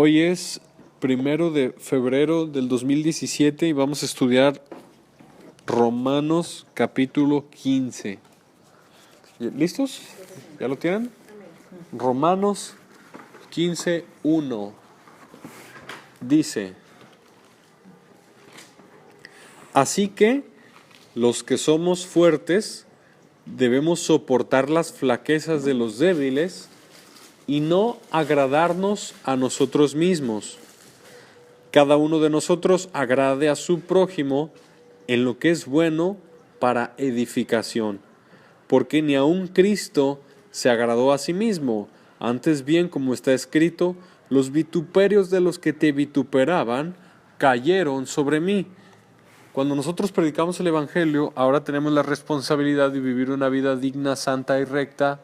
Hoy es 1 de febrero del 2017 y vamos a estudiar Romanos capítulo 15. ¿Listos? ¿Ya lo tienen? Romanos 15:1 dice: Así que los que somos fuertes debemos soportar las flaquezas de los débiles y no agradarnos a nosotros mismos. Cada uno de nosotros agrade a su prójimo en lo que es bueno para edificación, porque ni aun Cristo se agradó a sí mismo. Antes bien, como está escrito, los vituperios de los que te vituperaban cayeron sobre mí. Cuando nosotros predicamos el Evangelio, ahora tenemos la responsabilidad de vivir una vida digna, santa y recta,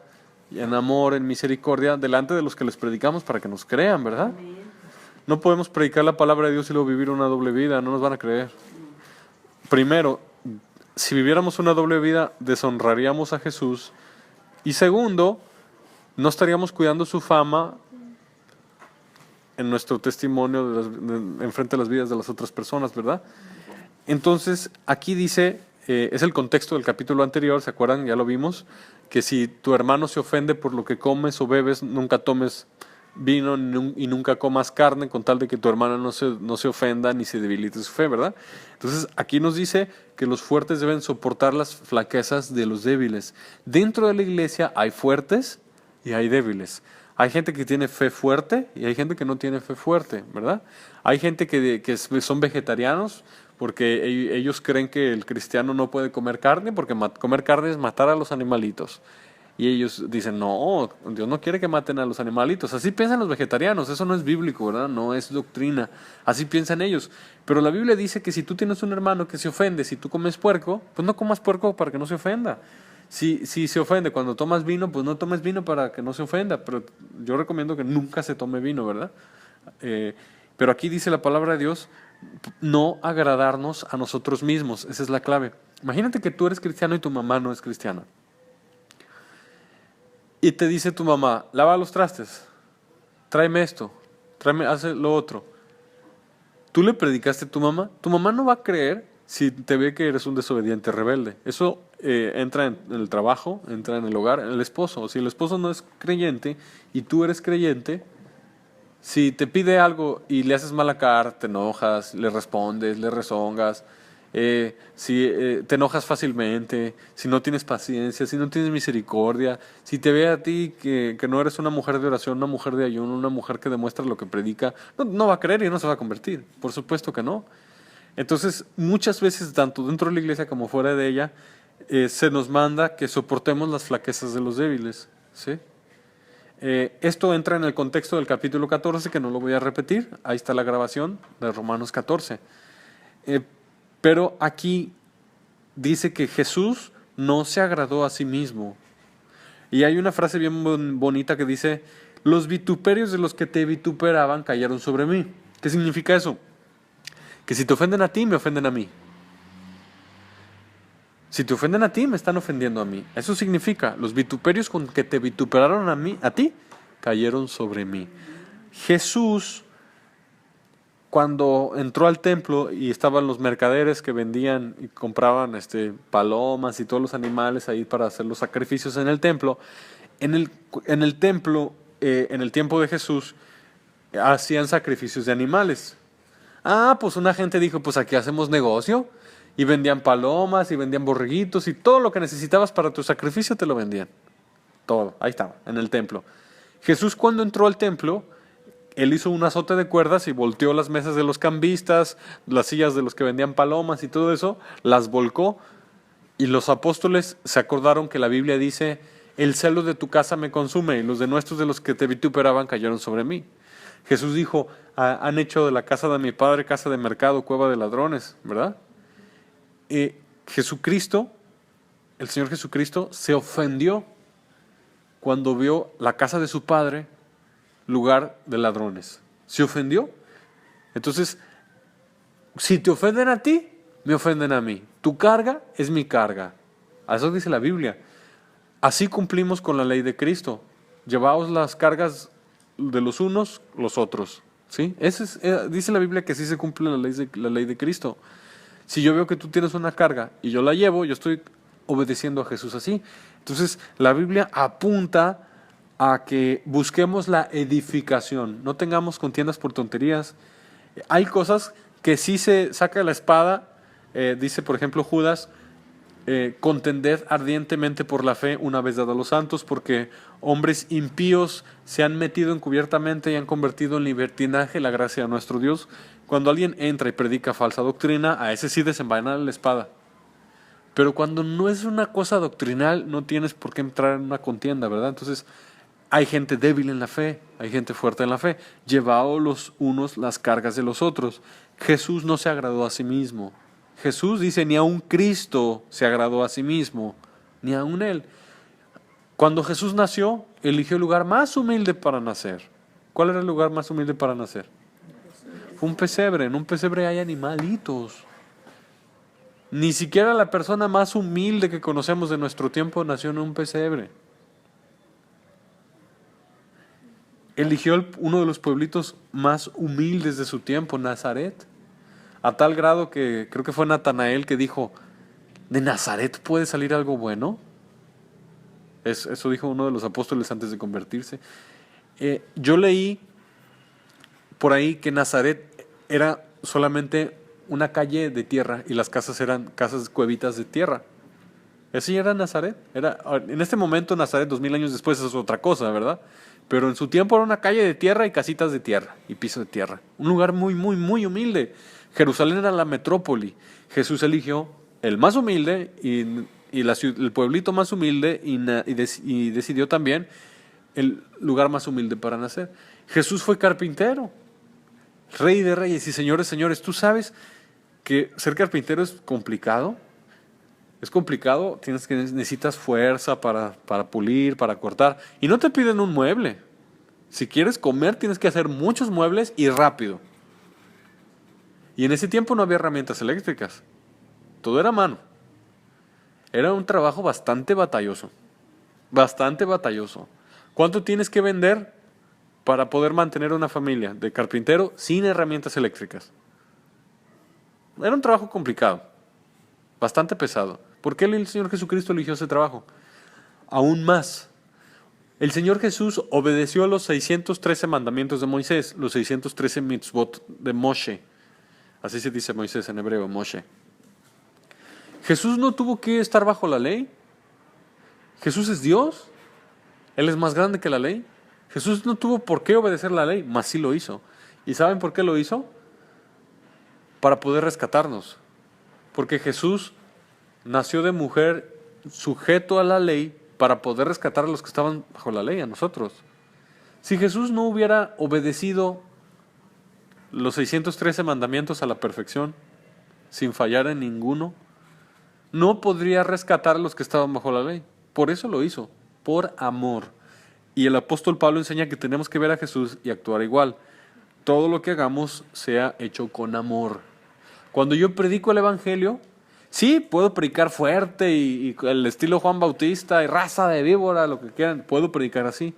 en amor, en misericordia, delante de los que les predicamos para que nos crean, ¿verdad? No podemos predicar la palabra de Dios y luego vivir una doble vida, no nos van a creer. Primero, si viviéramos una doble vida, deshonraríamos a Jesús. Y segundo, no estaríamos cuidando su fama en nuestro testimonio en frente de las vidas de las otras personas, ¿verdad? Entonces, aquí dice, es el contexto del capítulo anterior, ¿se acuerdan? Ya lo vimos, que si tu hermano se ofende por lo que comes o bebes, nunca tomes vino y nunca comas carne, con tal de que tu hermano no se ofenda ni se debilite su fe, ¿verdad? Entonces, aquí nos dice que los fuertes deben soportar las flaquezas de los débiles. Dentro de la iglesia hay fuertes y hay débiles. Hay gente que tiene fe fuerte y hay gente que no tiene fe fuerte, ¿verdad? Hay gente que son vegetarianos porque ellos creen que el cristiano no puede comer carne porque comer carne es matar a los animalitos. Y ellos dicen, no, Dios no quiere que maten a los animalitos. Así piensan los vegetarianos, eso no es bíblico, ¿verdad? No es doctrina, así piensan ellos. Pero la Biblia dice que si tú tienes un hermano que se ofende, si tú comes puerco, pues no comas puerco para que no se ofenda. Si se ofende cuando tomas vino, pues no tomes vino para que no se ofenda. Pero yo recomiendo que nunca se tome vino, ¿verdad? Pero aquí dice la palabra de Dios, no agradarnos a nosotros mismos. Esa es la clave. Imagínate que tú eres cristiano y tu mamá no es cristiana. Y te dice tu mamá, lava los trastes, tráeme esto, haz lo otro. Tú le predicaste a tu mamá no va a creer si te ve que eres un desobediente rebelde. Eso entra en el trabajo, entra en el hogar, en el esposo. O si el esposo no es creyente y tú eres creyente, si te pide algo y le haces mala cara, te enojas, le respondes, le rezongas, si te enojas fácilmente, si no tienes paciencia, si no tienes misericordia, si te ve a ti que no eres una mujer de oración, una mujer de ayuno, una mujer que demuestra lo que predica, no va a creer y no se va a convertir, por supuesto que no. Entonces, muchas veces, tanto dentro de la iglesia como fuera de ella, se nos manda que soportemos las flaquezas de los débiles, ¿sí? Esto entra en el contexto del capítulo 14, que no lo voy a repetir, ahí está la grabación de Romanos 14. Pero aquí dice que Jesús no se agradó a sí mismo. Y hay una frase bien bonita que dice, los vituperios de los que te vituperaban cayeron sobre mí. ¿Qué significa eso? Que si te ofenden a ti, me ofenden a mí. Si te ofenden a ti, me están ofendiendo a mí. Eso significa, los vituperios con que te vituperaron a ti, cayeron sobre mí. Jesús, cuando entró al templo y estaban los mercaderes que vendían y compraban palomas y todos los animales ahí para hacer los sacrificios en el templo, en el templo, en el tiempo de Jesús, hacían sacrificios de animales. Pues una gente dijo, pues aquí hacemos negocio, y vendían palomas y vendían borreguitos y todo lo que necesitabas para tu sacrificio te lo vendían. Todo, ahí estaba, en el templo. Jesús, cuando entró al templo, él hizo un azote de cuerdas y volteó las mesas de los cambistas, las sillas de los que vendían palomas y todo eso, las volcó. Y los apóstoles se acordaron que la Biblia dice, el celo de tu casa me consume y los denuestos de los que te vituperaban cayeron sobre mí. Jesús dijo, han hecho de la casa de mi padre casa de mercado, cueva de ladrones, ¿verdad? Jesucristo, el Señor Jesucristo, se ofendió cuando vio la casa de su padre lugar de ladrones. ¿Se ofendió? Entonces, si te ofenden a ti, me ofenden a mí. Tu carga es mi carga. Eso dice la Biblia. Así cumplimos con la ley de Cristo. Llevaos las cargas de los unos, los otros. ¿Sí? Dice la Biblia que así se cumple la ley de Cristo. Si yo veo que tú tienes una carga y yo la llevo, yo estoy obedeciendo a Jesús así. Entonces, la Biblia apunta a que busquemos la edificación, no tengamos contiendas por tonterías. Hay cosas que sí se saca la espada, dice por ejemplo Judas, contended ardientemente por la fe una vez dada a los santos, porque hombres impíos se han metido encubiertamente y han convertido en libertinaje la gracia de nuestro Dios. Cuando alguien entra y predica falsa doctrina, a ese sí desenvaina la espada. Pero cuando no es una cosa doctrinal, no tienes por qué entrar en una contienda, ¿verdad? Entonces, hay gente débil en la fe, hay gente fuerte en la fe. Llevaos los unos las cargas de los otros. Jesús no se agradó a sí mismo. Jesús dice, ni aun Cristo se agradó a sí mismo, ni aun Él. Cuando Jesús nació, eligió el lugar más humilde para nacer. ¿Cuál era el lugar más humilde para nacer? Fue un pesebre. En un pesebre hay animalitos. Ni siquiera la persona más humilde que conocemos de nuestro tiempo nació en un pesebre. Eligió uno de los pueblitos más humildes de su tiempo, Nazaret. A tal grado que creo que fue Natanael que dijo, ¿de Nazaret puede salir algo bueno? Eso dijo uno de los apóstoles antes de convertirse. Yo leí por ahí que Nazaret era solamente una calle de tierra y las casas eran casas cuevitas de tierra. Así era Nazaret. En este momento Nazaret, 2000 años después, es otra cosa, ¿verdad? Pero en su tiempo era una calle de tierra y casitas de tierra y piso de tierra. Un lugar muy, muy, muy humilde. Jerusalén era la metrópoli. Jesús eligió el más humilde y el pueblito más humilde y decidió también el lugar más humilde para nacer. Jesús fue carpintero, rey de reyes y señores, señores. ¿Tú sabes que ser carpintero es complicado? Es complicado, necesitas fuerza para pulir, para cortar. Y no te piden un mueble. Si quieres comer, tienes que hacer muchos muebles y rápido. Y en ese tiempo no había herramientas eléctricas. Todo era a mano. Era un trabajo bastante batalloso. Bastante batalloso. ¿Cuánto tienes que vender para poder mantener una familia de carpintero sin herramientas eléctricas? Era un trabajo complicado. Bastante pesado. ¿Por qué el Señor Jesucristo eligió ese trabajo? Aún más. El Señor Jesús obedeció los 613 mandamientos de Moisés, los 613 mitzvot de Moshe. Así se dice Moisés en hebreo, Moshe. Jesús no tuvo que estar bajo la ley. Jesús es Dios. Él es más grande que la ley. Jesús no tuvo por qué obedecer la ley, mas sí lo hizo. ¿Y saben por qué lo hizo? Para poder rescatarnos. Porque Jesús nació de mujer sujeto a la ley para poder rescatar a los que estaban bajo la ley, a nosotros. Si Jesús no hubiera obedecido los 613 mandamientos a la perfección, sin fallar en ninguno, no podría rescatar a los que estaban bajo la ley. Por eso lo hizo, por amor. Y el apóstol Pablo enseña que tenemos que ver a Jesús y actuar igual. Todo lo que hagamos sea hecho con amor. Cuando yo predico el evangelio, sí, puedo predicar fuerte y el estilo Juan Bautista y raza de víbora, lo que quieran, puedo predicar así.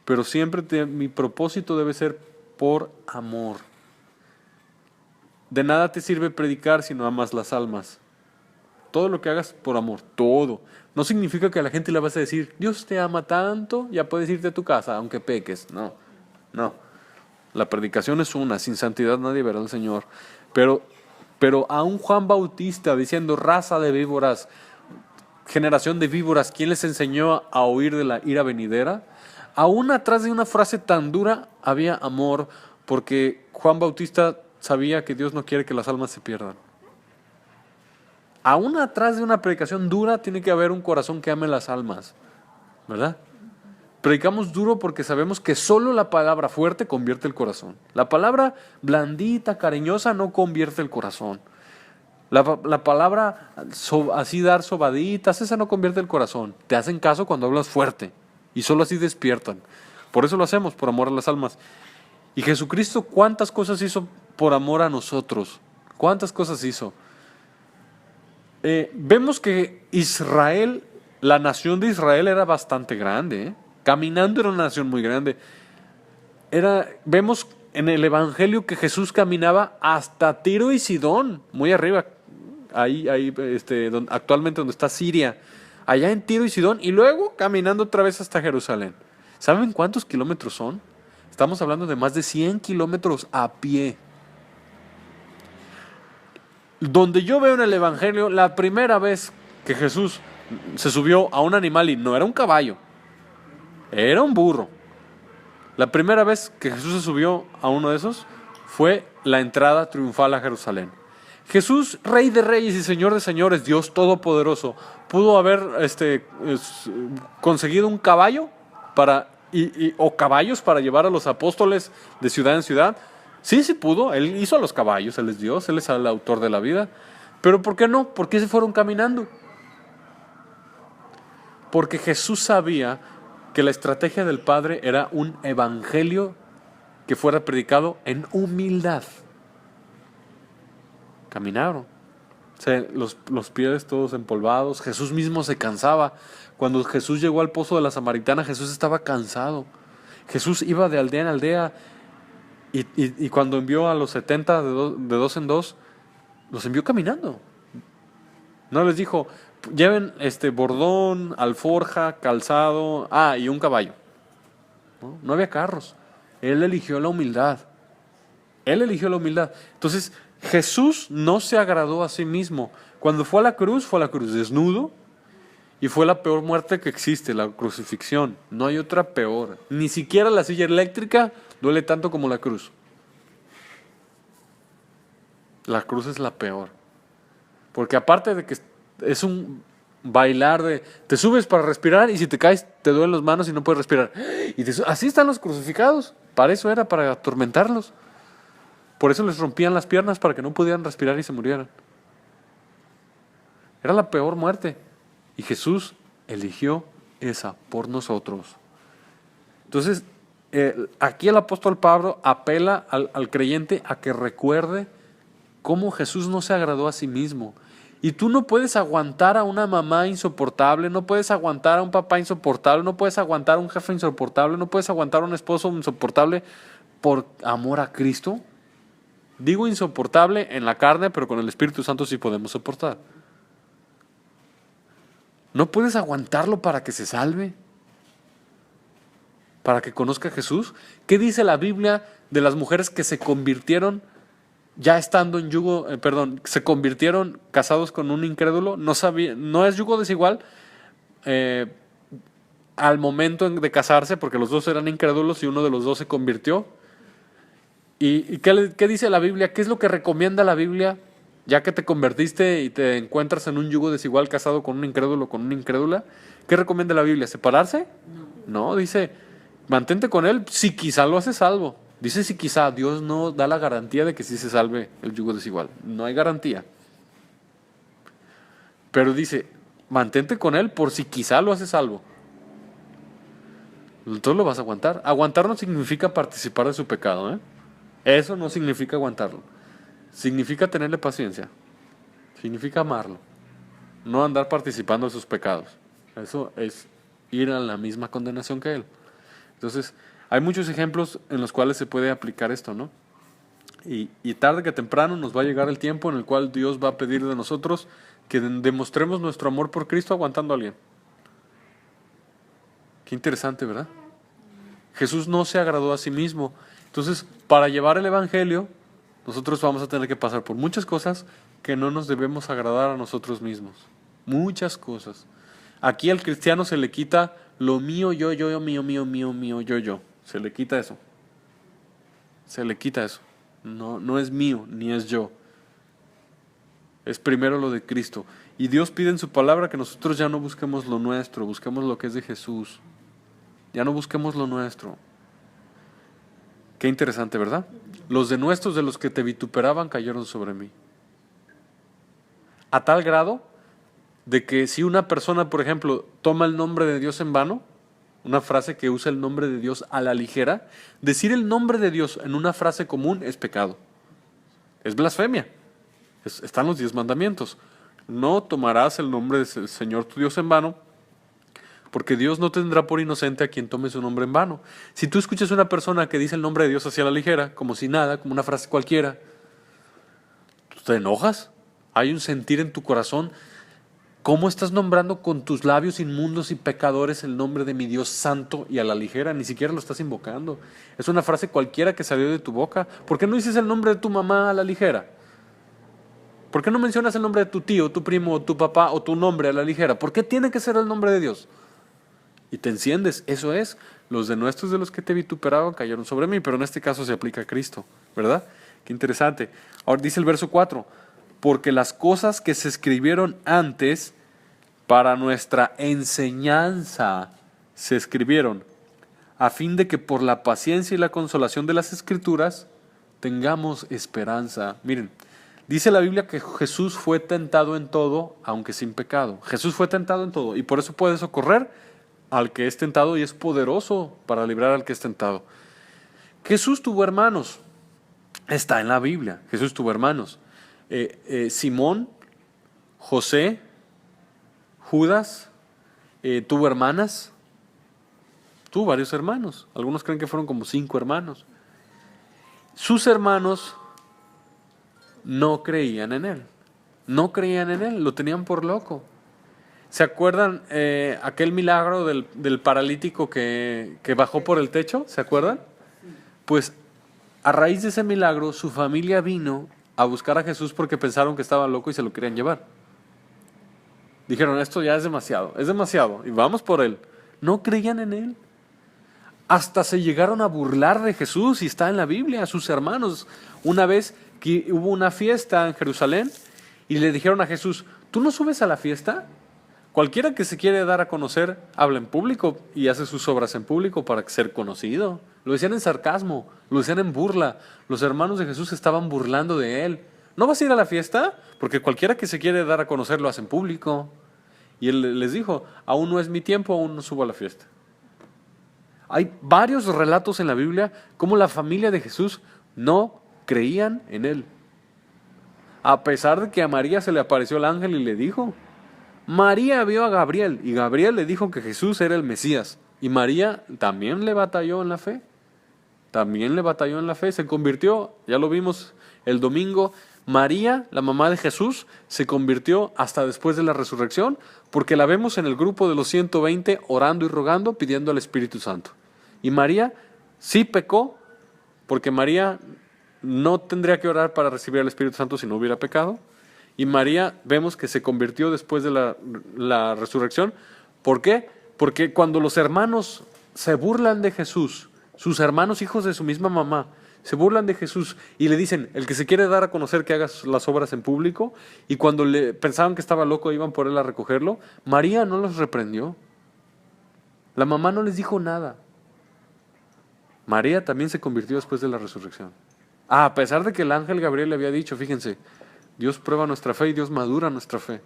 Pero siempre mi propósito debe ser por amor. De nada te sirve predicar si no amas las almas. Todo lo que hagas por amor, todo. No significa que a la gente le vas a decir, Dios te ama tanto, ya puedes irte a tu casa, aunque peques. No, no. La predicación es una, sin santidad nadie verá al Señor. Pero a un Juan Bautista diciendo raza de víboras, generación de víboras, ¿quién les enseñó a huir de la ira venidera? Aún atrás de una frase tan dura había amor, porque Juan Bautista sabía que Dios no quiere que las almas se pierdan. Aún atrás de una predicación dura tiene que haber un corazón que ame las almas, ¿verdad? Predicamos duro porque sabemos que solo la palabra fuerte convierte el corazón. La palabra blandita, cariñosa no convierte el corazón. La palabra así dar sobaditas, esa no convierte el corazón. Te hacen caso cuando hablas fuerte y solo así despiertan. Por eso lo hacemos, por amor a las almas. Y Jesucristo, ¿cuántas cosas hizo por amor a nosotros? ¿Cuántas cosas hizo? Vemos que Israel, la nación de Israel era bastante grande, Caminando era una nación muy grande. Vemos en el Evangelio que Jesús caminaba hasta Tiro y Sidón, muy arriba, ahí actualmente donde está Siria, allá en Tiro y Sidón, y luego caminando otra vez hasta Jerusalén. ¿Saben cuántos kilómetros son? Estamos hablando de más de 100 kilómetros a pie. Donde yo veo en el Evangelio, la primera vez que Jesús se subió a un animal y no era un caballo, era un burro. La primera vez que Jesús se subió a uno de esos fue la entrada triunfal a Jerusalén. Jesús, Rey de Reyes y Señor de Señores, Dios Todopoderoso, pudo haber conseguido un caballo o caballos para llevar a los apóstoles de ciudad en ciudad. Sí pudo. Él hizo a los caballos, Él es Dios, Él es el autor de la vida. Pero ¿por qué no? ¿Por qué se fueron caminando? Porque Jesús sabía que la estrategia del Padre era un evangelio que fuera predicado en humildad. Caminaron. O sea, los pies todos empolvados. Jesús mismo se cansaba. Cuando Jesús llegó al pozo de la Samaritana, Jesús estaba cansado. Jesús iba de aldea en aldea. Y cuando envió a los 70 de dos en dos, los envió caminando. No les dijo, lleven bordón, alforja, calzado, y un caballo. No había carros. Él eligió la humildad. Él eligió la humildad. Entonces, Jesús no se agradó a sí mismo. Cuando fue a la cruz desnudo, y fue la peor muerte que existe, la crucifixión. No hay otra peor. Ni siquiera la silla eléctrica duele tanto como la cruz. La cruz es la peor. Porque aparte de que es un bailar te subes para respirar y si te caes te duelen las manos y no puedes respirar. Así están los crucificados. Para eso era, para atormentarlos. Por eso les rompían las piernas para que no pudieran respirar y se murieran. Era la peor muerte. Y Jesús eligió esa por nosotros. Entonces, aquí el apóstol Pablo apela al creyente a que recuerde cómo Jesús no se agradó a sí mismo. Y tú no puedes aguantar a una mamá insoportable, no puedes aguantar a un papá insoportable, no puedes aguantar a un jefe insoportable, no puedes aguantar a un esposo insoportable por amor a Cristo. Digo insoportable en la carne, pero con el Espíritu Santo sí podemos soportar. No puedes aguantarlo para que se salve, para que conozca a Jesús. ¿Qué dice la Biblia de las mujeres que se convirtieron ya estando en yugo, se convirtieron casados con un incrédulo? No es yugo desigual al momento de casarse, porque los dos eran incrédulos y uno de los dos se convirtió. ¿Y qué dice la Biblia? ¿Qué es lo que recomienda la Biblia? Ya que te convertiste y te encuentras en un yugo desigual casado con un incrédulo, con una incrédula, ¿qué recomienda la Biblia? ¿Separarse? No, dice, mantente con él si quizá lo hace salvo. Dice si quizá. Dios no da la garantía de que sí se salve el yugo desigual. No hay garantía. Pero dice, mantente con él por si quizá lo hace salvo. Entonces lo vas a aguantar. Aguantar no significa participar de su pecado, ¿eh? Eso no significa aguantarlo. Significa tenerle paciencia. Significa amarlo. No andar participando de sus pecados. Eso es ir a la misma condenación que él. Entonces, hay muchos ejemplos en los cuales se puede aplicar esto, ¿no? Y tarde que temprano nos va a llegar el tiempo en el cual Dios va a pedir de nosotros que demostremos nuestro amor por Cristo aguantando a alguien. Qué interesante, ¿verdad? Jesús no se agradó a sí mismo. Entonces, para llevar el Evangelio, nosotros vamos a tener que pasar por muchas cosas que no nos debemos agradar a nosotros mismos. Muchas cosas. Aquí al cristiano se le quita lo mío, yo, mío, yo. Se le quita eso. Se le quita eso. No es mío, ni es yo. Es primero lo de Cristo. Y Dios pide en su palabra que nosotros ya no busquemos lo nuestro, busquemos lo que es de Jesús. Ya no busquemos lo nuestro. Qué interesante, ¿verdad? Los denuestos de los que te vituperaban cayeron sobre mí. A tal grado de que si una persona, por ejemplo, toma el nombre de Dios en vano, una frase que usa el nombre de Dios a la ligera, decir el nombre de Dios en una frase común es pecado. Es blasfemia. Están los 10 mandamientos. No tomarás el nombre del Señor tu Dios en vano, porque Dios no tendrá por inocente a quien tome su nombre en vano. Si tú escuchas a una persona que dice el nombre de Dios hacia la ligera, como si nada, como una frase cualquiera, ¿tú te enojas? Hay un sentir en tu corazón. ¿Cómo estás nombrando con tus labios inmundos y pecadores el nombre de mi Dios santo y a la ligera? Ni siquiera lo estás invocando. Es una frase cualquiera que salió de tu boca. ¿Por qué no dices el nombre de tu mamá a la ligera? ¿Por qué no mencionas el nombre de tu tío, tu primo, tu papá o tu nombre a la ligera? ¿Por qué tiene que ser el nombre de Dios? Y te enciendes. Eso es, los denuestos de los que te vituperaban cayeron sobre mí, pero en este caso se aplica a Cristo, ¿verdad? Qué interesante. Ahora dice el verso 4, porque las cosas que se escribieron antes para nuestra enseñanza se escribieron, a fin de que por la paciencia y la consolación de las Escrituras tengamos esperanza. Miren, dice la Biblia que Jesús fue tentado en todo, aunque sin pecado. Jesús fue tentado en todo y por eso puede socorrer al que es tentado y es poderoso para librar al que es tentado. Jesús tuvo hermanos. Está en la Biblia. Jesús tuvo hermanos. Simón, José, Judas, tuvo hermanas, tuvo varios hermanos. Algunos creen que fueron como 5 hermanos. Sus hermanos no creían en él. No creían en él, lo tenían por loco. ¿Se acuerdan aquel milagro del paralítico que bajó por el techo? ¿Se acuerdan? Pues a raíz de ese milagro, su familia vino a buscar a Jesús porque pensaron que estaba loco y se lo querían llevar. Dijeron, esto ya es demasiado, y vamos por él. No creían en él. Hasta se llegaron a burlar de Jesús, y está en la Biblia, a sus hermanos. Una vez que hubo una fiesta en Jerusalén y le dijeron a Jesús, ¿tú no subes a la fiesta? Cualquiera que se quiere dar a conocer habla en público y hace sus obras en público para ser conocido. Lo decían en sarcasmo, lo decían en burla. Los hermanos de Jesús estaban burlando de él. ¿No vas a ir a la fiesta? Porque cualquiera que se quiere dar a conocer lo hace en público. Y él les dijo, aún no es mi tiempo, aún no subo a la fiesta. Hay varios relatos en la Biblia cómo la familia de Jesús no creían en él. A pesar de que a María se le apareció el ángel y le dijo, María vio a Gabriel y Gabriel le dijo que Jesús era el Mesías. Y María también le batalló en la fe. Se convirtió, ya lo vimos el domingo, María, la mamá de Jesús, se convirtió hasta después de la resurrección, porque la vemos en el grupo de los 120 orando y rogando, pidiendo al Espíritu Santo. Y María sí pecó, porque María no tendría que orar para recibir al Espíritu Santo si no hubiera pecado. Y María vemos que se convirtió después de la resurrección. ¿Por qué? Porque cuando los hermanos se burlan de Jesús, sus hermanos hijos de su misma mamá, se burlan de Jesús y le dicen, el que se quiere dar a conocer que haga las obras en público, y cuando le pensaban que estaba loco iban por él a recogerlo, María no los reprendió. La mamá no les dijo nada. María también se convirtió después de la resurrección. A pesar de que el ángel Gabriel le había dicho, fíjense, Dios prueba nuestra fe y Dios madura nuestra fe.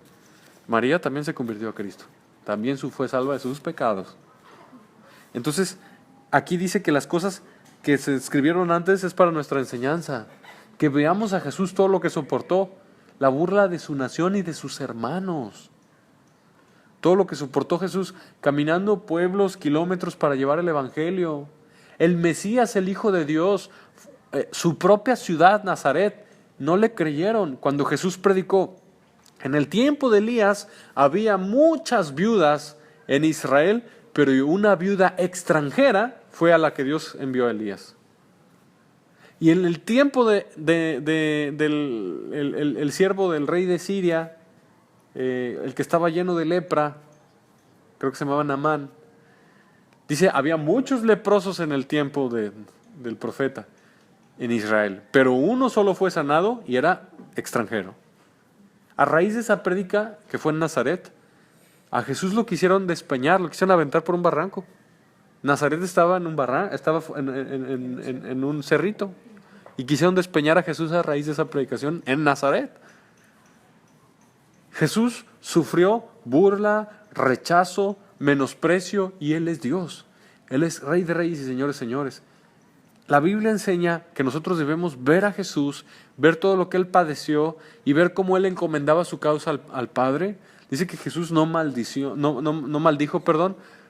María también se convirtió a Cristo. También fue salva de sus pecados. Entonces, aquí dice que las cosas que se escribieron antes es para nuestra enseñanza. Que veamos a Jesús todo lo que soportó. La burla de su nación y de sus hermanos. Todo lo que soportó Jesús caminando pueblos, kilómetros para llevar el evangelio. El Mesías, el Hijo de Dios, su propia ciudad, Nazaret, no le creyeron cuando Jesús predicó. En el tiempo de Elías había muchas viudas en Israel, pero una viuda extranjera fue a la que Dios envió a Elías. Y en el tiempo del siervo del rey de Siria, el que estaba lleno de lepra, creo que se llamaba Naamán, dice, había muchos leprosos en el tiempo del profeta en Israel, pero uno solo fue sanado y era extranjero. A raíz de esa prédica que fue en Nazaret, a Jesús lo quisieron despeñar, lo quisieron aventar por un barranco. Nazaret estaba en un barranco, estaba en un cerrito, y quisieron despeñar a Jesús a raíz de esa predicación en Nazaret. Jesús sufrió burla, rechazo, menosprecio, y Él es Dios. Él es Rey de Reyes y Señores de Señores. La Biblia enseña que nosotros debemos ver a Jesús, ver todo lo que Él padeció y ver cómo Él encomendaba su causa al Padre. Dice que Jesús no maldijo,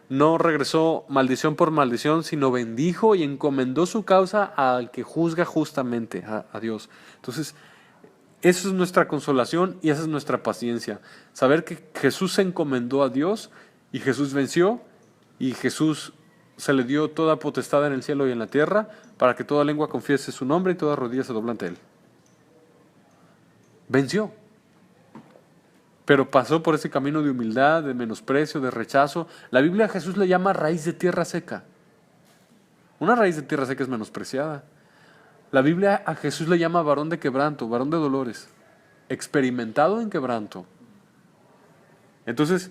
no regresó maldición por maldición, sino bendijo y encomendó su causa al que juzga justamente, a Dios. Entonces, eso es nuestra consolación y esa es nuestra paciencia. Saber que Jesús se encomendó a Dios y Jesús venció y Jesús se le dio toda potestad en el cielo y en la tierra para que toda lengua confiese su nombre y toda rodilla se dobla ante él. Venció. Pero pasó por ese camino de humildad, de menosprecio, de rechazo. La Biblia a Jesús le llama raíz de tierra seca. Una raíz de tierra seca es menospreciada. La Biblia a Jesús le llama varón de quebranto, varón de dolores, experimentado en quebranto. Entonces,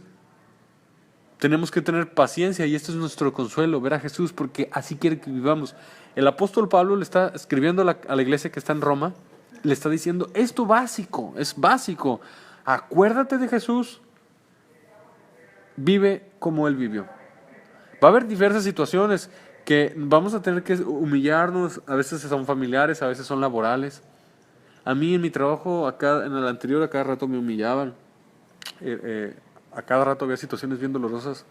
tenemos que tener paciencia y esto es nuestro consuelo, ver a Jesús, porque así quiere que vivamos. El apóstol Pablo le está escribiendo a la iglesia que está en Roma, le está diciendo, esto básico, es básico. Acuérdate de Jesús, vive como Él vivió. Va a haber diversas situaciones que vamos a tener que humillarnos, a veces son familiares, a veces son laborales. A mí en mi trabajo, acá, en el anterior, a cada rato me humillaban. A cada rato había situaciones bien dolorosas,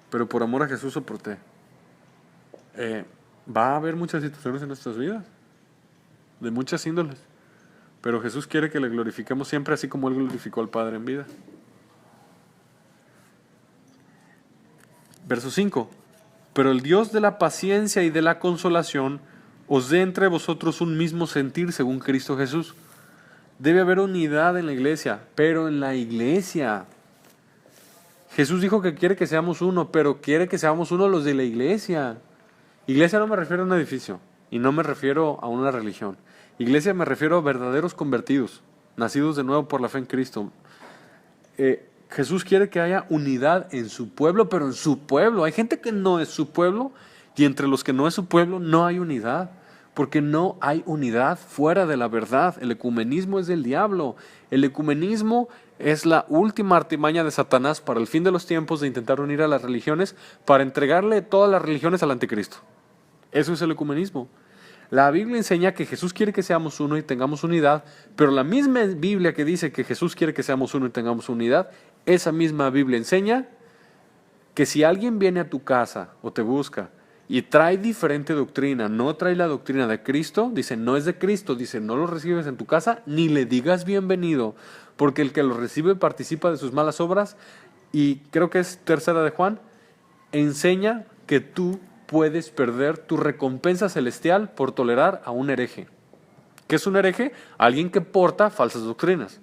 pero por amor a Jesús soporté. Va a haber muchas situaciones en nuestras vidas, de muchas índoles. Pero Jesús quiere que le glorifiquemos siempre así como Él glorificó al Padre en vida. Verso 5. Pero el Dios de la paciencia y de la consolación os dé entre vosotros un mismo sentir según Cristo Jesús. Debe haber unidad en la iglesia, pero en la iglesia. Jesús dijo que quiere que seamos uno, pero quiere que seamos uno los de la iglesia. Iglesia no me refiero a un edificio y no me refiero a una religión. Iglesia me refiero a verdaderos convertidos, nacidos de nuevo por la fe en Cristo. Jesús quiere que haya unidad en su pueblo, pero en su pueblo. Hay gente que no es su pueblo y entre los que no es su pueblo no hay unidad, porque no hay unidad fuera de la verdad. El ecumenismo es del diablo. El ecumenismo es la última artimaña de Satanás para el fin de los tiempos de intentar unir a las religiones para entregarle todas las religiones al anticristo. Eso es el ecumenismo. La Biblia enseña que Jesús quiere que seamos uno y tengamos unidad, pero la misma Biblia que dice que Jesús quiere que seamos uno y tengamos unidad, esa misma Biblia enseña que si alguien viene a tu casa o te busca y trae diferente doctrina, no trae la doctrina de Cristo, dice no es de Cristo, dice no lo recibes en tu casa ni le digas bienvenido, porque el que lo recibe participa de sus malas obras y creo que es tercera de Juan, enseña que tú puedes perder tu recompensa celestial por tolerar a un hereje. ¿Qué es un hereje? Alguien que porta falsas doctrinas.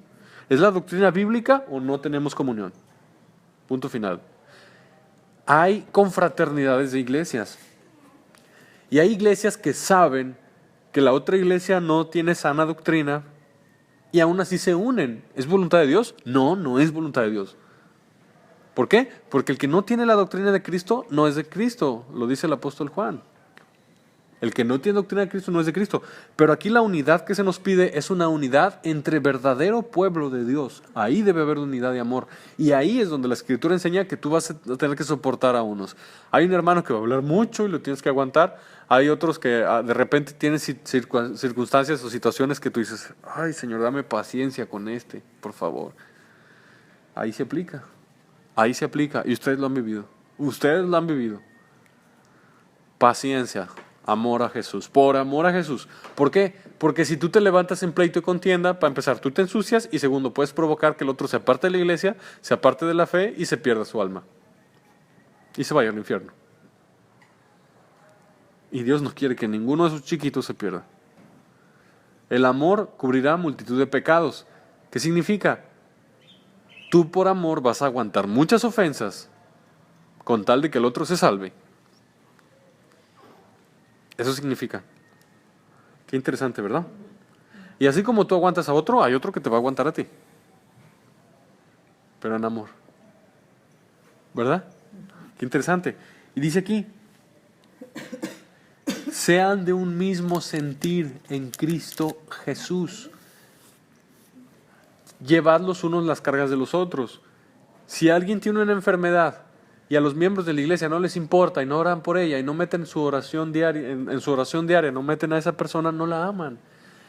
¿Es la doctrina bíblica o no tenemos comunión? Punto final. Hay confraternidades de iglesias. Y hay iglesias que saben que la otra iglesia no tiene sana doctrina y aún así se unen. ¿Es voluntad de Dios? No, no es voluntad de Dios. ¿Por qué? Porque el que no tiene la doctrina de Cristo no es de Cristo, lo dice el apóstol Juan. El que no tiene doctrina de Cristo no es de Cristo. Pero aquí la unidad que se nos pide es una unidad entre verdadero pueblo de Dios. Ahí debe haber unidad de amor. Y ahí es donde la Escritura enseña que tú vas a tener que soportar a unos. Hay un hermano que va a hablar mucho y lo tienes que aguantar. Hay otros que de repente tienen circunstancias o situaciones que tú dices, ay Señor, dame paciencia con este, por favor. Ahí se aplica. Ahí se aplica. Y ustedes lo han vivido. Ustedes lo han vivido. Paciencia. Amor a Jesús, por amor a Jesús. ¿Por qué? Porque si tú te levantas en pleito y contienda, para empezar, tú te ensucias y segundo, puedes provocar que el otro se aparte de la iglesia, se aparte de la fe y se pierda su alma. Y se vaya al infierno. Y Dios no quiere que ninguno de sus chiquitos se pierda. El amor cubrirá multitud de pecados. ¿Qué significa? Tú por amor vas a aguantar muchas ofensas con tal de que el otro se salve. Eso significa. Qué interesante, ¿verdad? Y así como tú aguantas a otro, hay otro que te va a aguantar a ti. Pero en amor. ¿Verdad? Qué interesante. Y dice aquí, sean de un mismo sentir en Cristo Jesús. Llevad los unos las cargas de los otros. Si alguien tiene una enfermedad, y a los miembros de la iglesia no les importa y no oran por ella y no meten su oración diaria, en su oración diaria, no meten a esa persona, no la aman.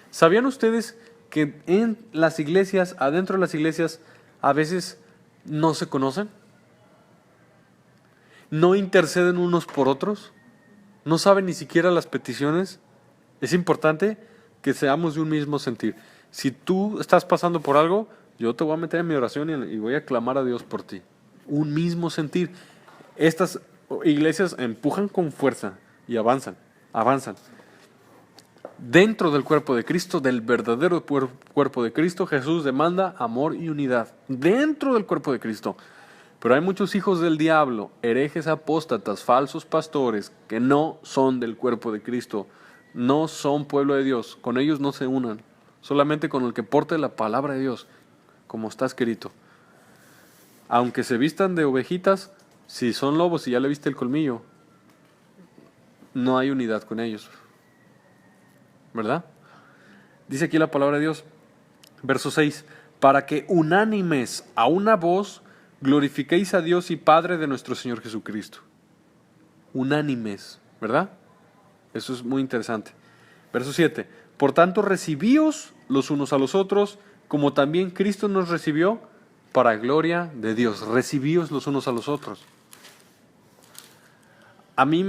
¿Sabían ustedes que en las iglesias, adentro de las iglesias, a veces no se conocen? ¿No interceden unos por otros? ¿No saben ni siquiera las peticiones? Es importante que seamos de un mismo sentir. Si tú estás pasando por algo, yo te voy a meter en mi oración y voy a clamar a Dios por ti. Un mismo sentir. Estas iglesias empujan con fuerza y avanzan. Dentro del cuerpo de Cristo, del verdadero cuerpo de Cristo, Jesús demanda amor y unidad. Dentro del cuerpo de Cristo. Pero hay muchos hijos del diablo, herejes, apóstatas, falsos pastores, que no son del cuerpo de Cristo, no son pueblo de Dios. Con ellos no se unan, solamente con el que porte la palabra de Dios, como está escrito. Aunque se vistan de ovejitas, si son lobos y ya le viste el colmillo, no hay unidad con ellos. ¿Verdad? Dice aquí la palabra de Dios, verso 6, para que unánimes a una voz glorifiquéis a Dios y Padre de nuestro Señor Jesucristo. Unánimes, ¿verdad? Eso es muy interesante. Verso 7, por tanto recibíos los unos a los otros, como también Cristo nos recibió para gloria de Dios. Recibíos los unos a los otros. A mí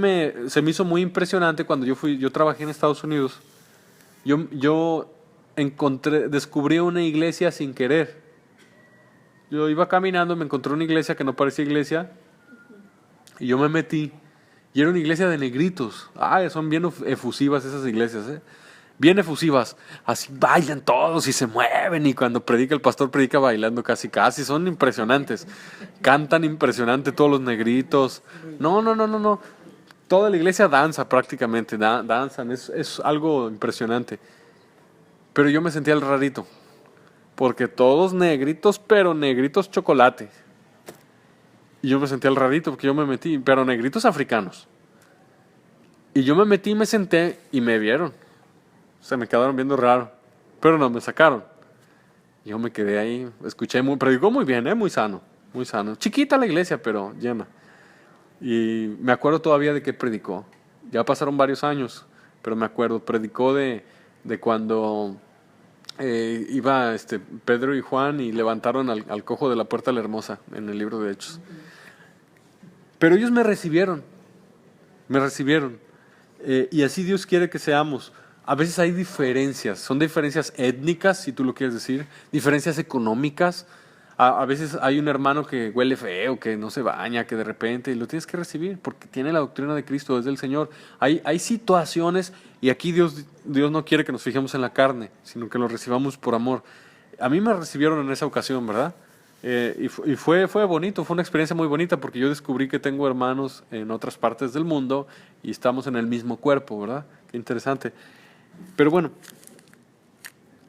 se me hizo muy impresionante cuando yo trabajé en Estados Unidos. Yo descubrí una iglesia sin querer. Yo iba caminando, me encontré una iglesia que no parecía iglesia y yo me metí. Y era una iglesia de negritos. Son bien efusivas esas iglesias, ¿eh? Bien efusivas. Así bailan todos y se mueven y cuando predica el pastor predica bailando casi. Son impresionantes. Cantan impresionante todos los negritos. No. Toda la iglesia danza prácticamente, danzan. Es algo impresionante. Pero yo me sentía el rarito. Porque todos negritos, pero negritos chocolate. Y yo me sentía el rarito porque yo me metí, pero negritos africanos. Y yo me metí y me senté y me vieron. Se me quedaron viendo raro. Pero no, me sacaron. Yo me quedé ahí, predicó muy bien, muy sano, muy sano. Chiquita la iglesia, pero llena. Y me acuerdo todavía de que predicó. Ya pasaron varios años, pero me acuerdo, predicó de cuando iba Pedro y Juan y levantaron al cojo de la puerta de la hermosa en el libro de Hechos. Pero ellos me recibieron. Y así Dios quiere que seamos. A veces hay diferencias, son diferencias étnicas, si tú lo quieres decir, diferencias económicas. A veces hay un hermano que huele feo, que no se baña, que de repente, y lo tienes que recibir porque tiene la doctrina de Cristo, es del Señor. Hay situaciones, y aquí Dios no quiere que nos fijemos en la carne, sino que lo recibamos por amor. A mí me recibieron en esa ocasión, ¿verdad? Y fue bonito, fue una experiencia muy bonita porque yo descubrí que tengo hermanos en otras partes del mundo y estamos en el mismo cuerpo, ¿verdad? Qué interesante. Pero bueno,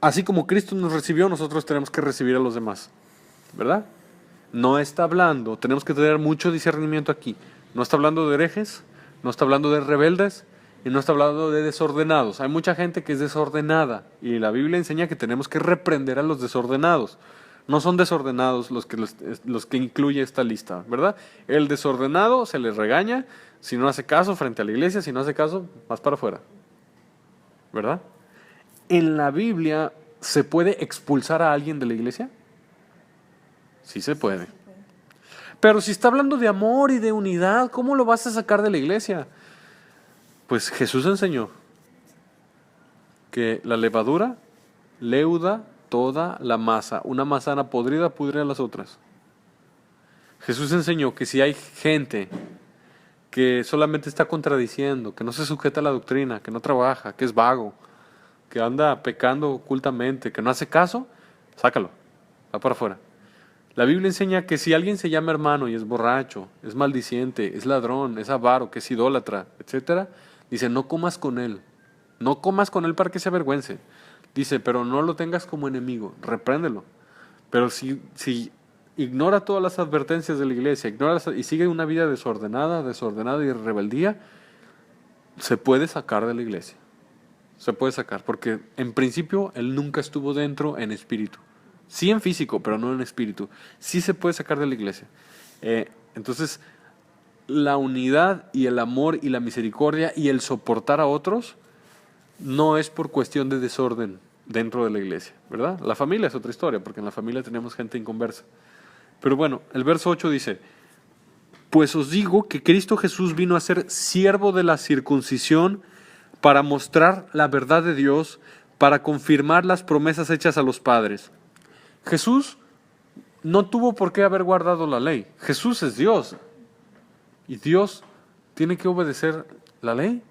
así como Cristo nos recibió, nosotros tenemos que recibir a los demás, ¿verdad? No está hablando, tenemos que tener mucho discernimiento aquí. No está hablando de herejes, no está hablando de rebeldes y no está hablando de desordenados. Hay mucha gente que es desordenada y la Biblia enseña que tenemos que reprender a los desordenados. No son desordenados los que incluye esta lista, ¿verdad? El desordenado se le regaña si no hace caso frente a la iglesia, si no hace caso, más para afuera, ¿verdad? ¿En la Biblia se puede expulsar a alguien de la iglesia? Sí se puede. Pero si está hablando de amor y de unidad, ¿cómo lo vas a sacar de la iglesia? Pues Jesús enseñó que la levadura leuda toda la masa. Una manzana podrida pudre a las otras. Jesús enseñó que si hay gente que solamente está contradiciendo, que no se sujeta a la doctrina, que no trabaja, que es vago, que anda pecando ocultamente, que no hace caso, sácalo, va para afuera. La Biblia enseña que si alguien se llama hermano y es borracho, es maldiciente, es ladrón, es avaro, que es idólatra, etc., dice, no comas con él. No comas con él para que se avergüence. Dice, pero no lo tengas como enemigo, repréndelo. Pero si ignora todas las advertencias de la iglesia, y sigue una vida desordenada y rebeldía, se puede sacar de la iglesia. Se puede sacar, porque en principio él nunca estuvo dentro en espíritu. Sí en físico, pero no en espíritu. Sí se puede sacar de la iglesia. Entonces, la unidad y el amor y la misericordia y el soportar a otros no es por cuestión de desorden dentro de la iglesia, ¿verdad? La familia es otra historia, porque en la familia tenemos gente inconversa. Pero bueno, el verso 8 dice Pues os digo que Cristo Jesús vino a ser siervo de la circuncisión para mostrar la verdad de Dios, para confirmar las promesas hechas a los padres. Jesús no tuvo por qué haber guardado la ley. Jesús es Dios. ¿Y Dios tiene que obedecer la ley?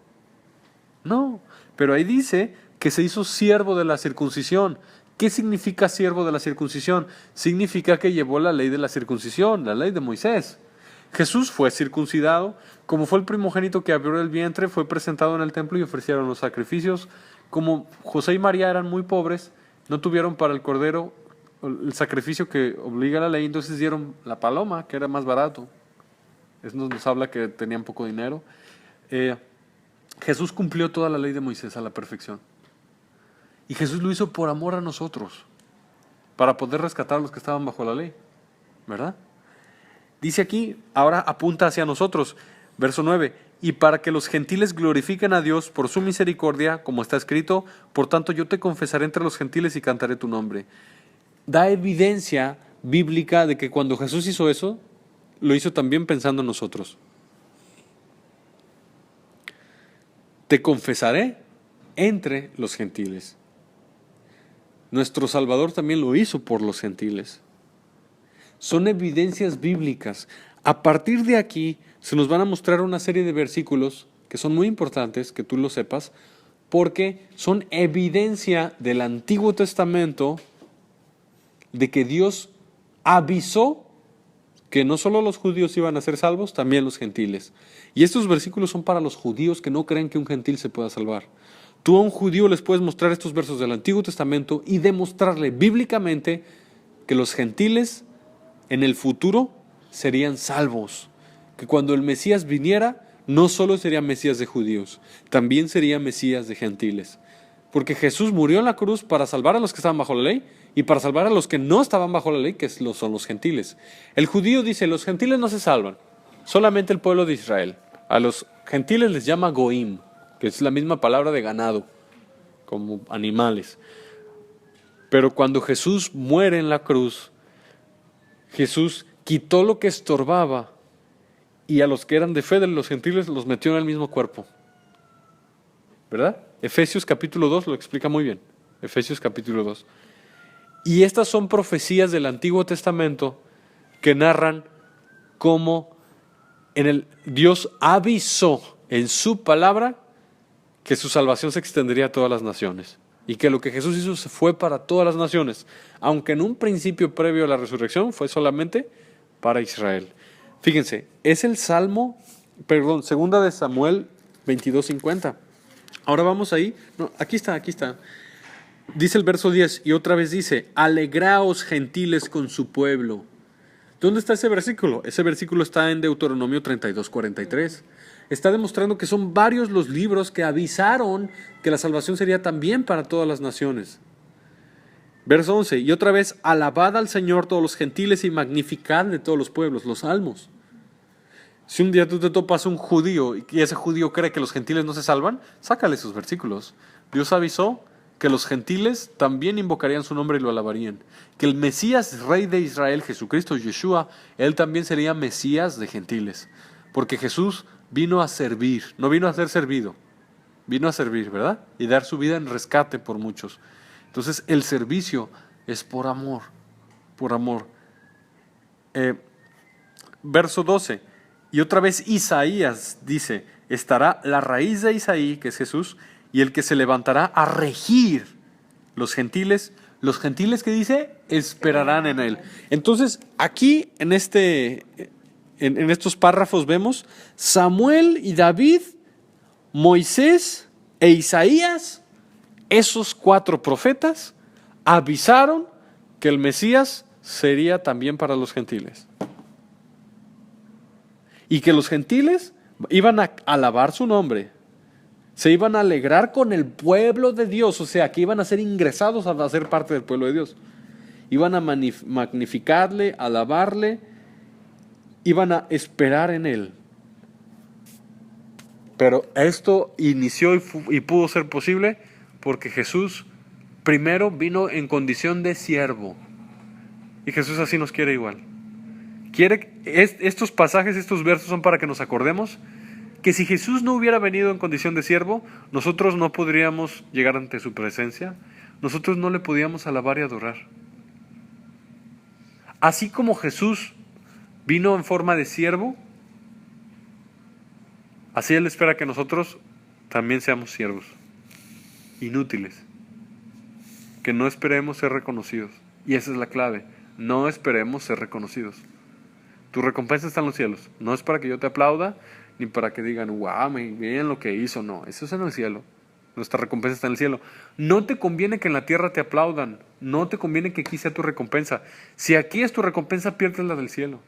No. Pero ahí dice que se hizo siervo de la circuncisión. ¿Qué significa siervo de la circuncisión? Significa que llevó la ley de la circuncisión, la ley de Moisés. Jesús fue circuncidado, como fue el primogénito que abrió el vientre, fue presentado en el templo y ofrecieron los sacrificios. Como José y María eran muy pobres, no tuvieron para el cordero el sacrificio que obliga la ley, entonces dieron la paloma, que era más barato. Eso nos habla que tenían poco dinero. Jesús cumplió toda la ley de Moisés a la perfección. Y Jesús lo hizo por amor a nosotros, para poder rescatar a los que estaban bajo la ley, ¿verdad? Dice aquí, ahora apunta hacia nosotros, verso 9, y para que los gentiles glorifiquen a Dios por su misericordia, como está escrito, por tanto yo te confesaré entre los gentiles y cantaré tu nombre. Da evidencia bíblica de que cuando Jesús hizo eso, lo hizo también pensando en nosotros. Te confesaré entre los gentiles. Nuestro Salvador también lo hizo por los gentiles. Son evidencias bíblicas. A partir de aquí se nos van a mostrar una serie de versículos que son muy importantes, que tú lo sepas, porque son evidencia del Antiguo Testamento de que Dios avisó que no solo los judíos iban a ser salvos, también los gentiles. Y estos versículos son para los judíos que no creen que un gentil se pueda salvar. Tú a un judío les puedes mostrar estos versos del Antiguo Testamento y demostrarle bíblicamente que los gentiles en el futuro serían salvos. Que cuando el Mesías viniera, no solo sería Mesías de judíos, también sería Mesías de gentiles. Porque Jesús murió en la cruz para salvar a los que estaban bajo la ley y para salvar a los que no estaban bajo la ley, que son los gentiles. El judío dice, los gentiles no se salvan, solamente el pueblo de Israel. A los gentiles les llama goim, que es la misma palabra de ganado, como animales. Pero cuando Jesús muere en la cruz, Jesús quitó lo que estorbaba y a los que eran de fe de los gentiles los metió en el mismo cuerpo. ¿Verdad? Efesios capítulo 2 lo explica muy bien. Efesios capítulo 2. Y estas son profecías del Antiguo Testamento que narran cómo Dios avisó en su palabra que su salvación se extendería a todas las naciones. Y que lo que Jesús hizo fue para todas las naciones, aunque en un principio previo a la resurrección fue solamente para Israel. Fíjense, es el segunda de Samuel 22:50. Ahora vamos ahí. No, aquí está. Dice el verso 10 y otra vez dice, alegraos gentiles con su pueblo. ¿Dónde está ese versículo? Ese versículo está en Deuteronomio 32:43. Está demostrando que son varios los libros que avisaron que la salvación sería también para todas las naciones. Verso 11, y otra vez, alabad al Señor todos los gentiles y magnificad de todos los pueblos, los salmos. Si un día tú te topas un judío y ese judío cree que los gentiles no se salvan, sácale esos versículos. Dios avisó que los gentiles también invocarían su nombre y lo alabarían. Que el Mesías, rey de Israel, Jesucristo, Yeshua, él también sería Mesías de gentiles. Porque Jesús vino a servir, no vino a ser servido, vino a servir, ¿verdad? Y dar su vida en rescate por muchos. Entonces el servicio es por amor, por amor. Verso 12, y otra vez Isaías dice, estará la raíz de Isaí, que es Jesús, y el que se levantará a regir los gentiles que dice, esperarán en él. Entonces aquí en estos párrafos vemos Samuel y David, Moisés e Isaías, esos 4 profetas avisaron que el Mesías sería también para los gentiles. Y que los gentiles iban a alabar su nombre, se iban a alegrar con el pueblo de Dios, o sea, que iban a ser ingresados a ser parte del pueblo de Dios. Iban a magnificarle, alabarle, iban a esperar en él. Pero esto inició y pudo ser posible porque Jesús primero vino en condición de siervo. Y Jesús así nos quiere igual. Estos pasajes, estos versos son para que nos acordemos que si Jesús no hubiera venido en condición de siervo, nosotros no podríamos llegar ante su presencia, nosotros no le podíamos alabar y adorar. Así como Jesús vino en forma de siervo, así Él espera que nosotros también seamos siervos, inútiles, que no esperemos ser reconocidos. Y esa es la clave, no esperemos ser reconocidos. Tu recompensa está en los cielos, no es para que yo te aplauda, ni para que digan, wow, miren lo que hizo, no, eso es en el cielo. Nuestra recompensa está en el cielo. No te conviene que en la tierra te aplaudan, no te conviene que aquí sea tu recompensa. Si aquí es tu recompensa, pierdes la del cielo.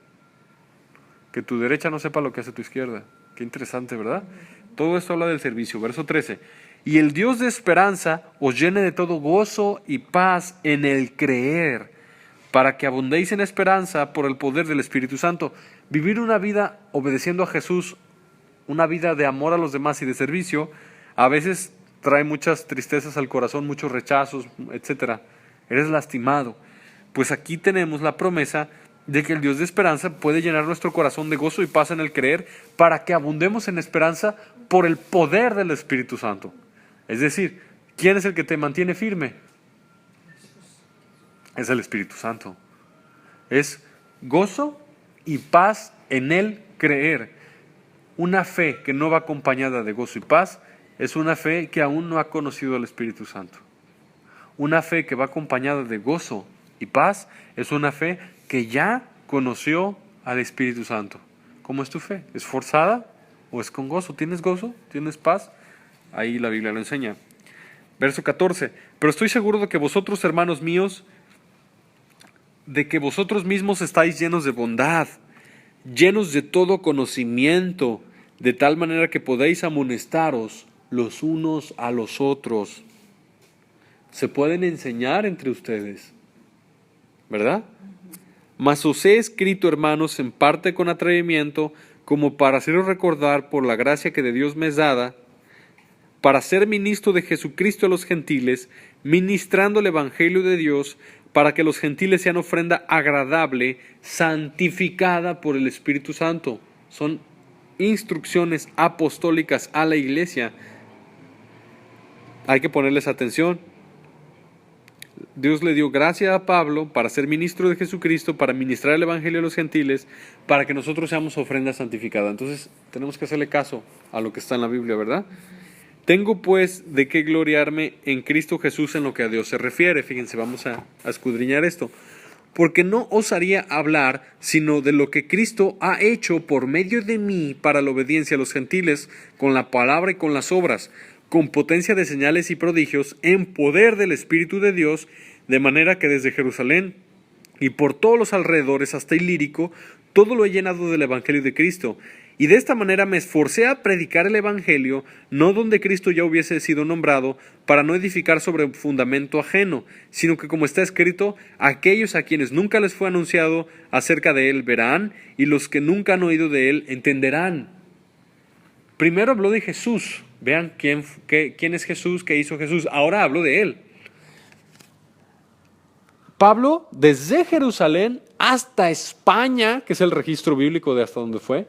Que tu derecha no sepa lo que hace tu izquierda. Qué interesante, ¿verdad? Todo esto habla del servicio. Verso 13. Y el Dios de esperanza os llene de todo gozo y paz en el creer, para que abundéis en esperanza por el poder del Espíritu Santo. Vivir una vida obedeciendo a Jesús, una vida de amor a los demás y de servicio, a veces trae muchas tristezas al corazón, muchos rechazos, etc. Eres lastimado. Pues aquí tenemos la promesa de que el Dios de esperanza puede llenar nuestro corazón de gozo y paz en el creer, para que abundemos en esperanza por el poder del Espíritu Santo. Es decir, ¿quién es el que te mantiene firme? Es el Espíritu Santo. Es gozo y paz en el creer. Una fe que no va acompañada de gozo y paz es una fe que aún no ha conocido al Espíritu Santo. Una fe que va acompañada de gozo y paz es una fe que ya conoció al Espíritu Santo. ¿Cómo es tu fe? ¿Es forzada o es con gozo? ¿Tienes gozo? ¿Tienes paz? Ahí la Biblia lo enseña. Verso 14. Pero estoy seguro de que vosotros, hermanos míos, de que vosotros mismos estáis llenos de bondad, llenos de todo conocimiento, de tal manera que podéis amonestaros los unos a los otros. Se pueden enseñar entre ustedes, ¿verdad? Mas os he escrito, hermanos, en parte con atrevimiento, como para haceros recordar por la gracia que de Dios me es dada, para ser ministro de Jesucristo a los gentiles, ministrando el Evangelio de Dios, para que los gentiles sean ofrenda agradable, santificada por el Espíritu Santo. Son instrucciones apostólicas a la iglesia. Hay que ponerles atención. Dios le dio gracia a Pablo para ser ministro de Jesucristo, para ministrar el Evangelio a los gentiles, para que nosotros seamos ofrenda santificada. Entonces tenemos que hacerle caso a lo que está en la Biblia, ¿verdad? Tengo pues de qué gloriarme en Cristo Jesús en lo que a Dios se refiere. Fíjense, vamos a escudriñar esto. Porque no osaría hablar sino de lo que Cristo ha hecho por medio de mí para la obediencia a los gentiles, con la palabra y con las obras, con potencia de señales y prodigios, en poder del Espíritu de Dios, de manera que desde Jerusalén y por todos los alrededores hasta Ilírico, todo lo he llenado del Evangelio de Cristo. Y de esta manera me esforcé a predicar el Evangelio, no donde Cristo ya hubiese sido nombrado, para no edificar sobre fundamento ajeno, sino que, como está escrito, aquellos a quienes nunca les fue anunciado acerca de él verán, y los que nunca han oído de él entenderán. Primero habló de Jesús. Vean quién es Jesús, qué hizo Jesús. Ahora hablo de él. Pablo, desde Jerusalén hasta España, que es el registro bíblico de hasta donde fue,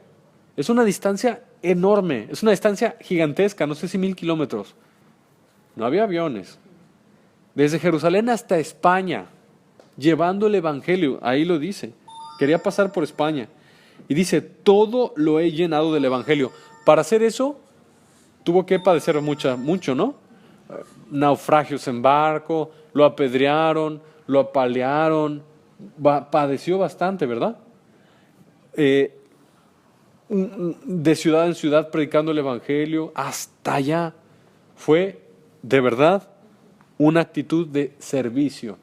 es una distancia enorme, es una distancia gigantesca, no sé si 1000 kilómetros. No había aviones. Desde Jerusalén hasta España, llevando el Evangelio, ahí lo dice. Quería pasar por España. Y dice, todo lo he llenado del Evangelio. Para hacer eso, tuvo que padecer mucho, ¿no? Naufragios en barco, lo apedrearon, lo apalearon, padeció bastante, ¿verdad? De ciudad en ciudad predicando el Evangelio, hasta allá. Fue, de verdad, una actitud de servicio.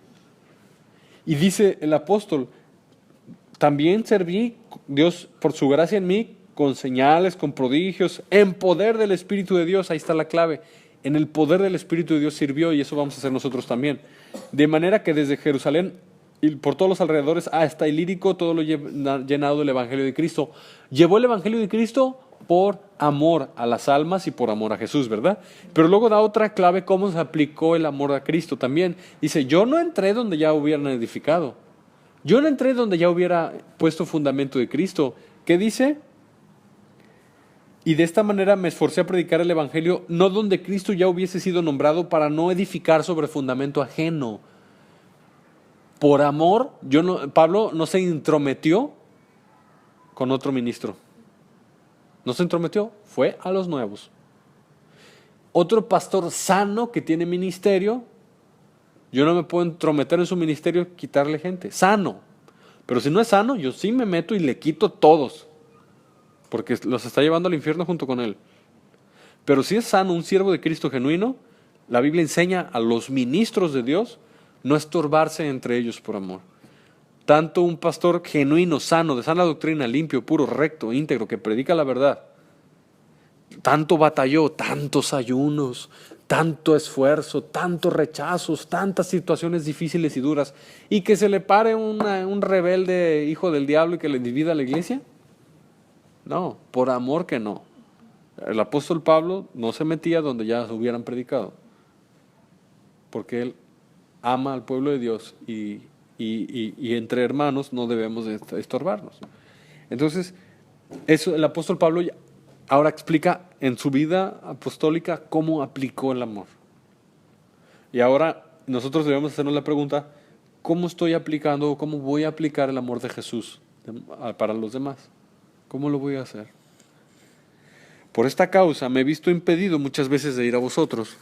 Y dice el apóstol, también serví, Dios, por su gracia en mí, con señales, con prodigios, en poder del Espíritu de Dios. Ahí está la clave. En el poder del Espíritu de Dios sirvió, y eso vamos a hacer nosotros también. De manera que desde Jerusalén y por todos los alrededores hasta Ilírico, todo lo llenado del Evangelio de Cristo. Llevó el Evangelio de Cristo por amor a las almas y por amor a Jesús, ¿verdad? Pero luego da otra clave cómo se aplicó el amor a Cristo también. Dice, yo no entré donde ya hubieran edificado. Yo no entré donde ya hubiera puesto fundamento de Cristo. ¿Qué dice? Y de esta manera me esforcé a predicar el evangelio, no donde Cristo ya hubiese sido nombrado, para no edificar sobre fundamento ajeno. Por amor, Pablo no se intrometió con otro ministro. No se intrometió, fue a los nuevos. Otro pastor sano que tiene ministerio, yo no me puedo entrometer en su ministerio y quitarle gente. Sano. Pero si no es sano, yo sí me meto y le quito todos, porque los está llevando al infierno junto con él. Pero si es sano, un siervo de Cristo genuino, la Biblia enseña a los ministros de Dios no estorbarse entre ellos por amor. Tanto un pastor genuino, sano, de sana doctrina, limpio, puro, recto, íntegro, que predica la verdad, tanto batalló, tantos ayunos, tanto esfuerzo, tantos rechazos, tantas situaciones difíciles y duras, y que se le pare un rebelde hijo del diablo y que le divida la iglesia. No, por amor que no. El apóstol Pablo no se metía donde ya hubieran predicado, porque él ama al pueblo de Dios y entre hermanos no debemos de estorbarnos. Entonces, eso el apóstol Pablo ahora explica en su vida apostólica cómo aplicó el amor. Y ahora nosotros debemos hacernos la pregunta, ¿cómo estoy aplicando o cómo voy a aplicar el amor de Jesús para los demás? ¿Cómo lo voy a hacer? Por esta causa me he visto impedido muchas veces de ir a vosotros.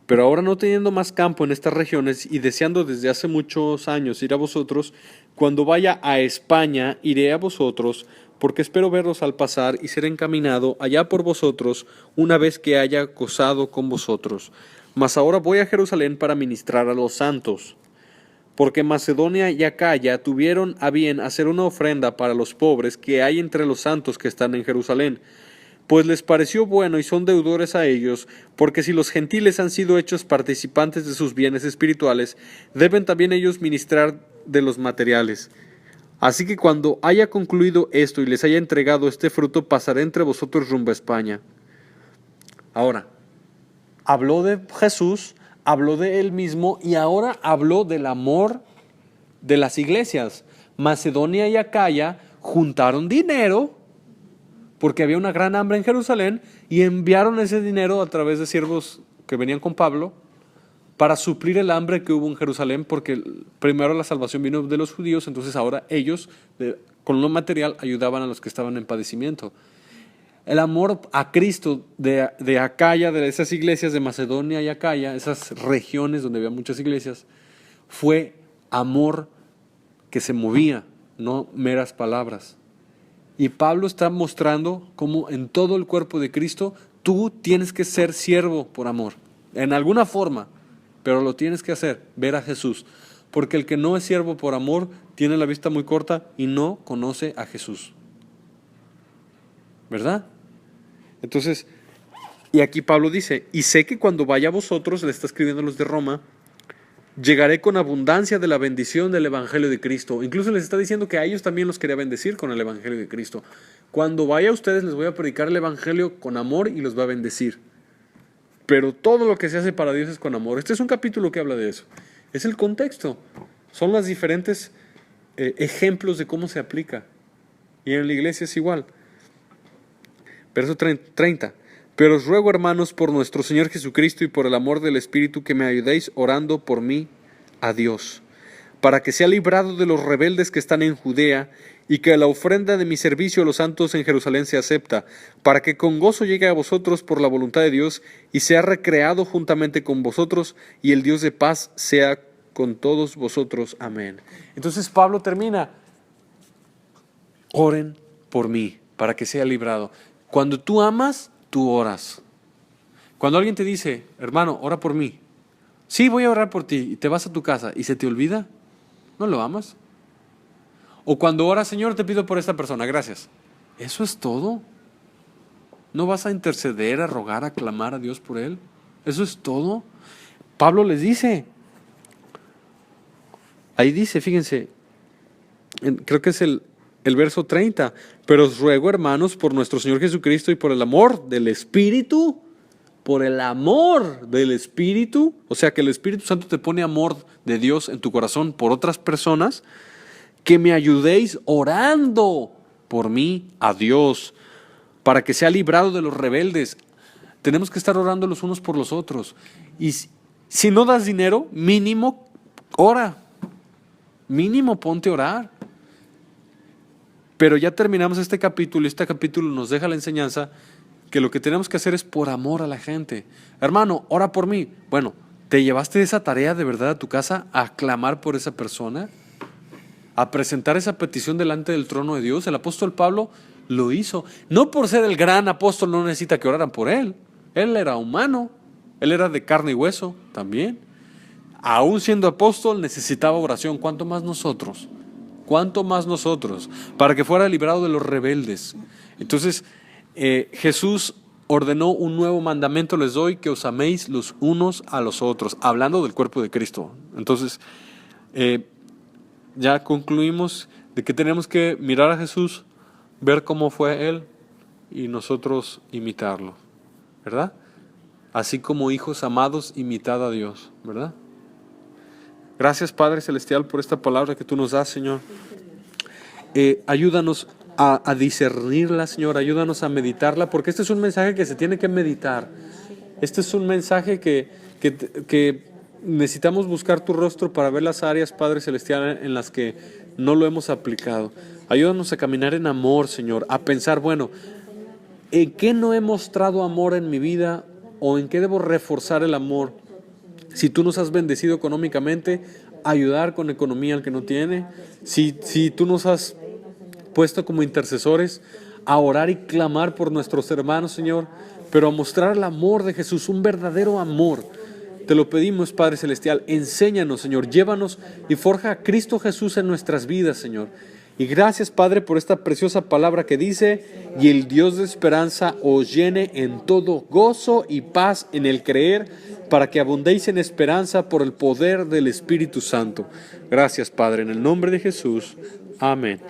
Pero ahora, no teniendo más campo en estas regiones y deseando desde hace muchos años ir a vosotros, cuando vaya a España iré a vosotros, porque espero verlos al pasar y ser encaminado allá por vosotros una vez que haya gozado con vosotros. Mas ahora voy a Jerusalén para ministrar a los santos, porque Macedonia y Acaya tuvieron a bien hacer una ofrenda para los pobres que hay entre los santos que están en Jerusalén, pues les pareció bueno y son deudores a ellos, porque si los gentiles han sido hechos participantes de sus bienes espirituales, deben también ellos ministrar de los materiales. Así que cuando haya concluido esto y les haya entregado este fruto, pasaré entre vosotros rumbo a España. Ahora, habló de Jesús, habló de él mismo y ahora habló del amor de las iglesias. Macedonia y Acaya juntaron dinero porque había una gran hambre en Jerusalén y enviaron ese dinero a través de siervos que venían con Pablo para suplir el hambre que hubo en Jerusalén, porque primero la salvación vino de los judíos, entonces ahora ellos, con lo material, ayudaban a los que estaban en padecimiento. El amor a Cristo de Acaya, de esas iglesias de Macedonia y Acaya, esas regiones donde había muchas iglesias, fue amor que se movía, no meras palabras. Y Pablo está mostrando cómo en todo el cuerpo de Cristo tú tienes que ser siervo por amor, en alguna forma, pero lo tienes que hacer, ver a Jesús. Porque el que no es siervo por amor tiene la vista muy corta y no conoce a Jesús. ¿Verdad? Entonces, y aquí Pablo dice, y sé que cuando vaya a vosotros, le está escribiendo a los de Roma, llegaré con abundancia de la bendición del Evangelio de Cristo. Incluso les está diciendo que a ellos también los quería bendecir con el Evangelio de Cristo. Cuando vaya a ustedes les voy a predicar el Evangelio con amor y los va a bendecir. Pero todo lo que se hace para Dios es con amor. Este es un capítulo que habla de eso. Es el contexto. Son los diferentes ejemplos de cómo se aplica. Y en la iglesia es igual. Verso 30. Pero os ruego, hermanos, por nuestro Señor Jesucristo y por el amor del Espíritu, que me ayudéis orando por mí a Dios, para que sea librado de los rebeldes que están en Judea, y que la ofrenda de mi servicio a los santos en Jerusalén se acepta, para que con gozo llegue a vosotros por la voluntad de Dios, y sea recreado juntamente con vosotros, y el Dios de paz sea con todos vosotros. Amén. Entonces Pablo termina, oren por mí, para que sea librado. Cuando tú amas, tú oras. Cuando alguien te dice, hermano, ora por mí. Sí, voy a orar por ti. Y te vas a tu casa y se te olvida, ¿no lo amas? O cuando oras, Señor, te pido por esta persona, gracias. Eso es todo. ¿No vas a interceder, a rogar, a clamar a Dios por él? Eso es todo. Pablo les dice. Ahí dice, fíjense, creo que es el verso 30, pero os ruego, hermanos, por nuestro Señor Jesucristo y por el amor del Espíritu, por el amor del Espíritu, o sea que el Espíritu Santo te pone amor de Dios en tu corazón por otras personas, que me ayudéis orando por mí a Dios, para que sea librado de los rebeldes. Tenemos que estar orando los unos por los otros. Y si no das dinero, mínimo ora. Mínimo ponte a orar. Pero ya terminamos este capítulo y este capítulo nos deja la enseñanza que lo que tenemos que hacer es por amor a la gente. Hermano, ora por mí. Bueno, ¿te llevaste esa tarea de verdad a tu casa a clamar por esa persona? A presentar esa petición delante del trono de Dios. El apóstol Pablo lo hizo. No por ser el gran apóstol no necesita que oraran por él. Él era humano. Él era de carne y hueso también. Aún siendo apóstol necesitaba oración. ¿Cuánto más nosotros? ¿Cuánto más nosotros? Para que fuera librado de los rebeldes. Entonces, Jesús ordenó un nuevo mandamiento les doy, que os améis los unos a los otros. Hablando del cuerpo de Cristo. Entonces, ya concluimos de que tenemos que mirar a Jesús, ver cómo fue Él y nosotros imitarlo, ¿verdad? Así como hijos amados, imitad a Dios, ¿verdad? Gracias, Padre Celestial, por esta palabra que tú nos das, Señor. Ayúdanos a discernirla, Señor, ayúdanos a meditarla, porque este es un mensaje que se tiene que meditar. Este es un mensaje que necesitamos buscar tu rostro para ver las áreas, Padre Celestial, en las que no lo hemos aplicado. Ayúdanos a caminar en amor, Señor, a pensar, bueno, ¿en qué no he mostrado amor en mi vida o en qué debo reforzar el amor? Si tú nos has bendecido económicamente, ayudar con economía al que no tiene. Si tú nos has puesto como intercesores a orar y clamar por nuestros hermanos, Señor, pero a mostrar el amor de Jesús, un verdadero amor. Te lo pedimos, Padre Celestial, enséñanos, Señor, llévanos y forja a Cristo Jesús en nuestras vidas, Señor. Y gracias, Padre, por esta preciosa palabra que dice, y el Dios de esperanza os llene en todo gozo y paz en el creer, para que abundéis en esperanza por el poder del Espíritu Santo. Gracias, Padre, en el nombre de Jesús. Amén.